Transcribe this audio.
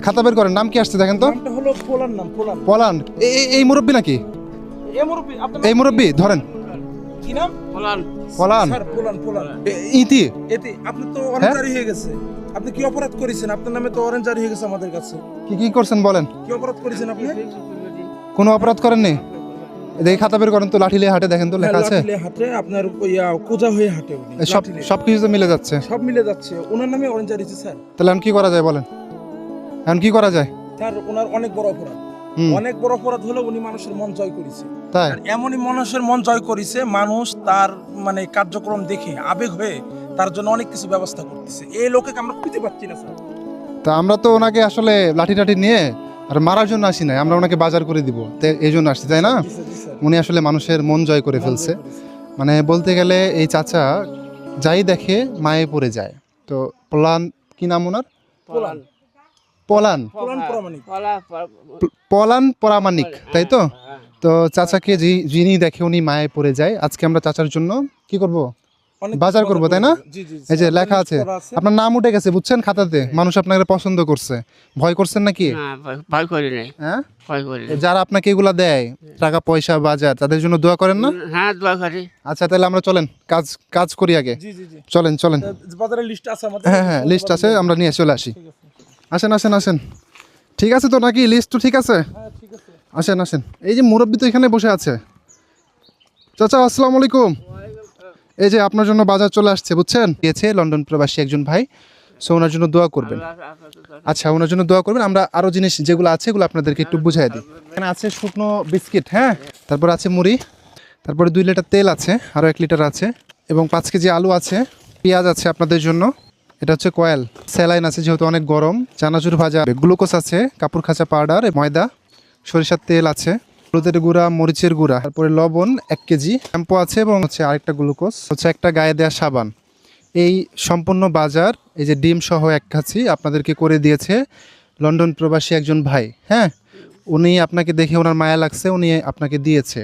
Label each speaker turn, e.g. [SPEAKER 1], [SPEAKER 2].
[SPEAKER 1] খাতা বের করেন, নাম কি আসছে দেখেন তো।
[SPEAKER 2] নামটা হলো পোলান, নাম পোলান।
[SPEAKER 1] পলান। এই মুরব্বি নাকি?
[SPEAKER 2] এই মুরব্বি আপনার
[SPEAKER 1] এই মুরব্বি ধরেন।
[SPEAKER 2] কি নাম?
[SPEAKER 3] পোলান।
[SPEAKER 1] পলান
[SPEAKER 2] স্যার পোলান, পোলান।
[SPEAKER 1] ইতি।
[SPEAKER 2] এতে আপনি তো অরেঞ্জ জারি হয়ে গেছে। আপনি কি অপরাধ করেছেন? আপনার নামে তো অরেঞ্জ জারি হয়ে গেছে আমাদের কাছে।
[SPEAKER 1] কি করছেন বলেন?
[SPEAKER 2] কি অপরাধ করেছেন আপনি?
[SPEAKER 1] কোনো অপরাধ করেননি? দেখি খাতা বের করেন তো, লাঠি লিয়ে হাটে দেখেন তো লেখা আছে।
[SPEAKER 2] লাঠিলে হাঁটে, আপনার কোজা হয়ে হাঁটে উনি।
[SPEAKER 1] সব
[SPEAKER 2] লাঠিলে।
[SPEAKER 1] সবকিছু তো মিলে যাচ্ছে।
[SPEAKER 2] সব মিলে যাচ্ছে। ওনার নামে অরেঞ্জ জারি হয়েছে স্যার।
[SPEAKER 1] তাহলে এখন কি করা যায় বলেন? এখন কি করা যায়?
[SPEAKER 2] স্যার ওনার অনেক বড় অপরাধ। অনেক বড় অপরাধ হলো উনি মানুষের মন জয় করেছে।
[SPEAKER 1] তাই?
[SPEAKER 2] আর এমনই মানুষের মন জয় করেছে, মানুষ তার মানে কার্যক্রম দেখে আবেগ হয়ে তার জন্য অনেক কিছু ব্যবস্থা করতেছে। এই লোকে আমরা খুঁজে পাচ্ছি না স্যার।
[SPEAKER 1] তা আমরা তো ওনাকে আসলে লাঠি টাঠি নিয়ে আর মারার জন্য আসি নাই, আমরা ওনাকে বাজার করে দিব এই জন্য আসছি, তাই না?
[SPEAKER 2] জি স্যার।
[SPEAKER 1] উনি আসলে মানুষের মন জয় করে ফেলছে। মানে বলতে গেলে এই চাচা যাই দেখে মায়ে পড়ে যায়। তো পলান, কি নাম ওনার?
[SPEAKER 2] পোলান।
[SPEAKER 1] পলান।
[SPEAKER 2] পোলান প্রামাণিক।
[SPEAKER 1] পলান পরামানিক, তাই তো? তো চাচাকে যিনি দেখে উনি মায়ে পড়ে যায়। আজকে আমরা চাচার জন্য কি করব?
[SPEAKER 2] অনেক
[SPEAKER 1] বাজার করব, তাই না?
[SPEAKER 2] জি জি।
[SPEAKER 1] এই যে লেখা আছে, আপনার নাম উঠে গেছে বুঝছেন খাতাতে। মানুষ আপনাকে পছন্দ করছে। ভয় করছেন নাকি?
[SPEAKER 3] না, ভয় করি নাই।
[SPEAKER 1] হ্যাঁ,
[SPEAKER 3] ভয় করি নাই।
[SPEAKER 1] যারা আপনাকে এগুলা দেয় টাকা পয়সা বাজার, তাদের জন্য দোয়া করেন না?
[SPEAKER 3] হ্যাঁ, দোয়া করি।
[SPEAKER 1] আচ্ছা তাহলে আমরা চলেন, কাজ করি আগে।
[SPEAKER 2] জি জি জি।
[SPEAKER 1] চলেন।
[SPEAKER 2] বাজারের লিস্ট আছে আমাদের।
[SPEAKER 1] হ্যাঁ লিস্ট আছে, আমরা নিয়ে চলে আসি। আসেন। ঠিক আছে তো নাকি? লিস্ট তো ঠিক আছে?
[SPEAKER 2] হ্যাঁ ঠিক আছে।
[SPEAKER 1] আসেন। এই যে মুরব্বি তো এখানে বসে আছে। চাচা আসসালামু আলাইকুম। এই যে আপনার জন্য বাজার চলে আসছে বুঝছেন। গিয়েছে লন্ডন প্রবাসী একজন ভাই, সো ওনার জন্য দোয়া করবেন। আচ্ছা, ওনার জন্য দোয়া করবেন। আমরা আরো জিনিস যেগুলো আছে এগুলো আপনাদেরকে একটু বুঝাই দিই। এখানে আছে শুকনো বিস্কিট, হ্যাঁ, তারপর আছে মুড়ি, তারপরে 2 লিটার তেল আছে, আরো 1 লিটার আছে, এবং 5 কেজি আলু আছে, পেঁয়াজ আছে আপনাদের জন্য। এটা হচ্ছে কয়েল, স্যালাইন আছে যেহেতু অনেক গরম, চানাচুর ভাজা, গ্লুকোজ আছে, কাপড় খাঁচা পাউডার, ময়দা, সরিষার তেল আছে, হলুদের গুঁড়া, মরিচের গুঁড়া, তারপরে লবণ 1 কেজি, শ্যাম্পু আছে, এবং হচ্ছে আরেকটা গ্লুকোজ, হচ্ছে একটা গায়ে দেওয়া সাবান। এই সম্পূর্ণ বাজার এই যে ডিম সহ 1 কাছি আপনাদেরকে করে দিয়েছে লন্ডন প্রবাসী একজন ভাই। হ্যাঁ, উনি আপনাকে দেখে ওনার মায়া লাগছে, উনি আপনাকে দিয়েছে।